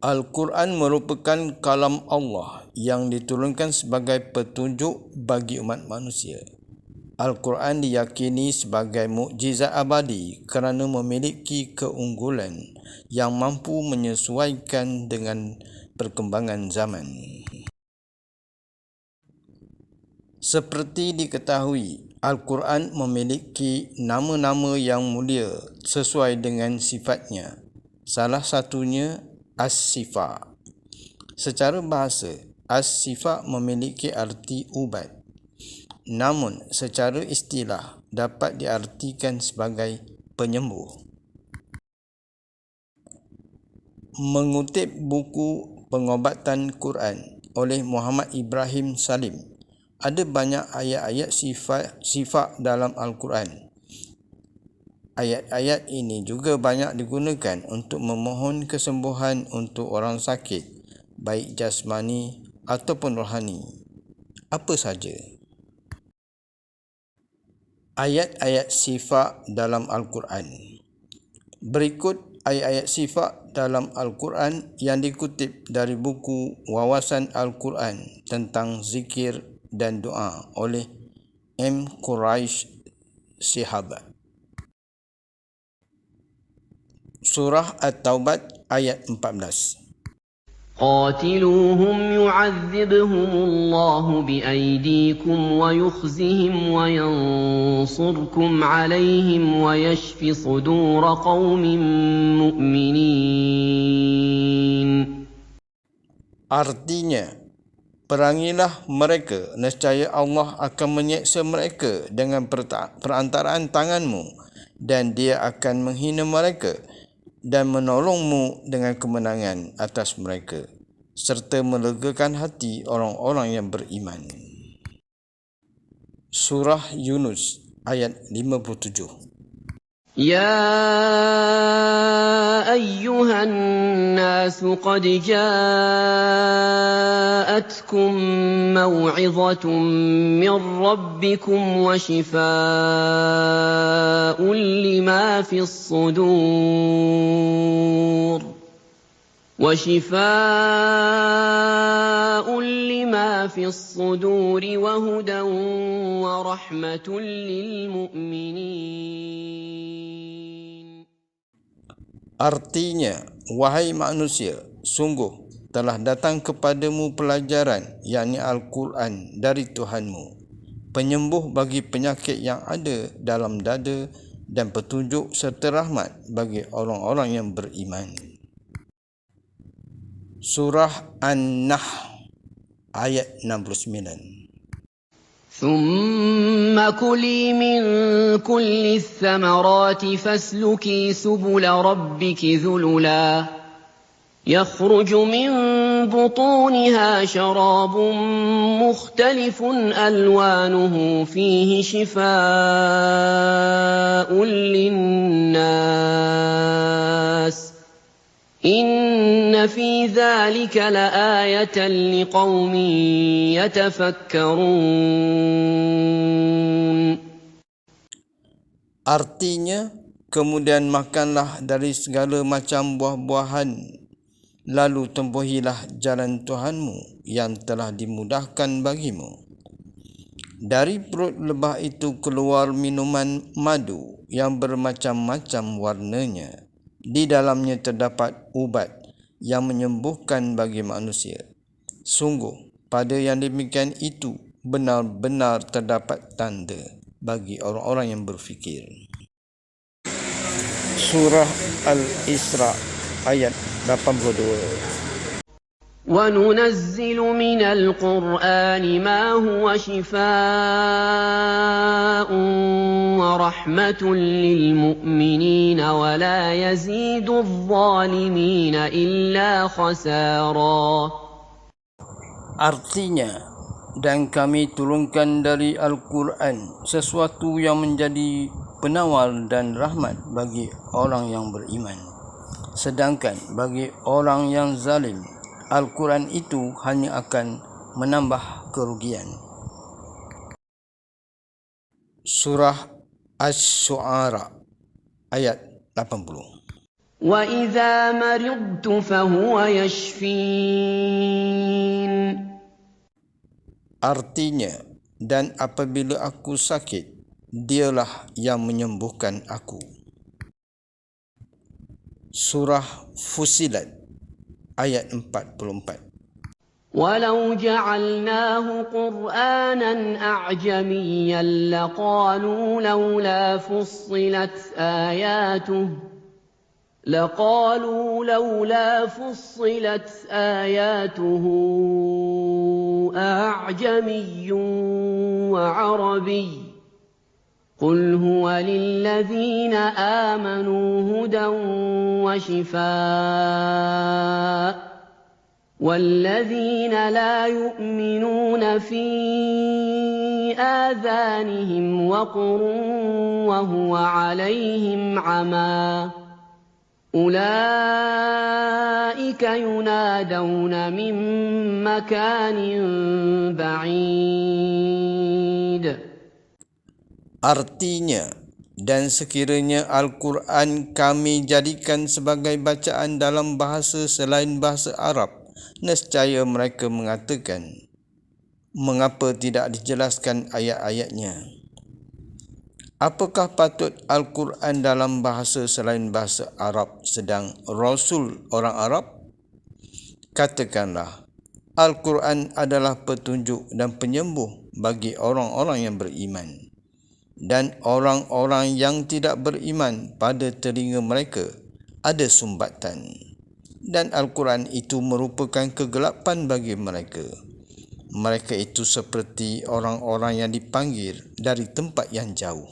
Al-Quran merupakan kalam Allah yang diturunkan sebagai petunjuk bagi umat manusia. Al-Quran diyakini sebagai mukjizat abadi kerana memiliki keunggulan yang mampu menyesuaikan dengan perkembangan zaman. Seperti diketahui, Al-Quran memiliki nama-nama yang mulia sesuai dengan sifatnya. Salah satunya As-Sifa. Secara bahasa, As-Sifa memiliki arti ubat. Namun, secara istilah dapat diartikan sebagai penyembuh. Mengutip buku Pengobatan Quran oleh Muhammad Ibrahim Salim, ada banyak ayat-ayat sifat dalam Al-Quran. Ayat-ayat ini juga banyak digunakan untuk memohon kesembuhan untuk orang sakit, baik jasmani ataupun rohani. Apa saja ayat-ayat sifat dalam Al-Quran? Berikut ayat-ayat sifat dalam Al-Quran yang dikutip dari buku Wawasan Al-Quran tentang zikir dan doa oleh M. Quraish Shihab. Surah At-Taubat ayat 14. قاتلوهم يعذبهم الله بأيديكم ويخزهم وينصركم عليهم ويشف صدور قوم مؤمنين. Artinya, perangilah mereka, nescaya Allah akan menyeksa mereka dengan perantaraan tanganmu, dan Dia akan menghina mereka dan menolongmu dengan kemenangan atas mereka, serta melegakan hati orang-orang yang beriman. Surah Yunus ayat 57. يا أيها الناس قد جاءتكم موعظة من ربكم وشفاء لما في الصدور وهدى ورحمة للمؤمنين. Artinya, wahai manusia, sungguh telah datang kepadamu pelajaran, yakni Al-Quran dari Tuhanmu, penyembuh bagi penyakit yang ada dalam dada dan petunjuk serta rahmat bagi orang-orang yang beriman. Surah An-Nahl ayat 69. ثم كلي من كل الثمرات فاسلكي سبل ربك ذللا يخرج من بطونها شراب مختلف ألوانه فيه شفاء للناس إن في ذلك لآية لقوم يتفكرون. Artinya, kemudian makanlah dari segala macam buah-buahan, lalu tempuhilah jalan Tuhanmu yang telah dimudahkan bagimu. Dari perut lebah itu keluar minuman madu yang bermacam-macam warnanya. Di dalamnya terdapat ubat yang menyembuhkan bagi manusia. Sungguh, pada yang demikian itu benar-benar terdapat tanda bagi orang-orang yang berfikir. Surah Al-Isra ayat 82. وَنُنَزِّلُ مِنَ الْقُرْآنِ مَا هُوَ شِفَاءٌ وَرَحْمَةٌ لِّلْمُؤْمِنِينَ وَلَا يَزِيدُ الظَّالِمِينَ إِلَّا خَسَارًا. Artinya, dan kami turunkan dari Al-Quran sesuatu yang menjadi penawar dan rahmat bagi orang yang beriman. Sedangkan bagi orang yang zalim, Al-Quran itu hanya akan menambah kerugian. Surah Asy-Syu'ara ayat 80. وَإِذَا مَرِضْتُ فَهُوَ يَشْفِينِ. Artinya, dan apabila aku sakit, dialah yang menyembuhkan aku. Surah Fussilat ayat 44. وَلَوْ جَعَلْنَاهُ قُرْآنًا أَعْجَمِيًّا لَقَالُوا لَوْلَا فُصِّلَتْ آيَاتُهُ أَأَعْجَمِيٌّ وَعَرَبِيٌّ قُلْ هُوَ لِلَّذِينَ آمَنُوا هُدًى وَشِفَاءٌ وَالَّذِينَ لَا يُؤْمِنُونَ فِي آذَانِهِمْ وَقْرٌ وَهُوَ عَلَيْهِمْ عَمًى أُولَئِكَ يُنَادَوْنَ مِن مَّكَانٍ بَعِيدٍ. Artinya, dan sekiranya Al-Quran kami jadikan sebagai bacaan dalam bahasa selain bahasa Arab, nescaya mereka mengatakan, mengapa tidak dijelaskan ayat-ayatnya? Apakah patut Al-Quran dalam bahasa selain bahasa Arab sedang Rasul orang Arab? Katakanlah, Al-Quran adalah petunjuk dan penyembuh bagi orang-orang yang beriman. Dan orang-orang yang tidak beriman, pada telinga mereka ada sumbatan. Dan Al-Quran itu merupakan kegelapan bagi mereka. Mereka itu seperti orang-orang yang dipanggil dari tempat yang jauh.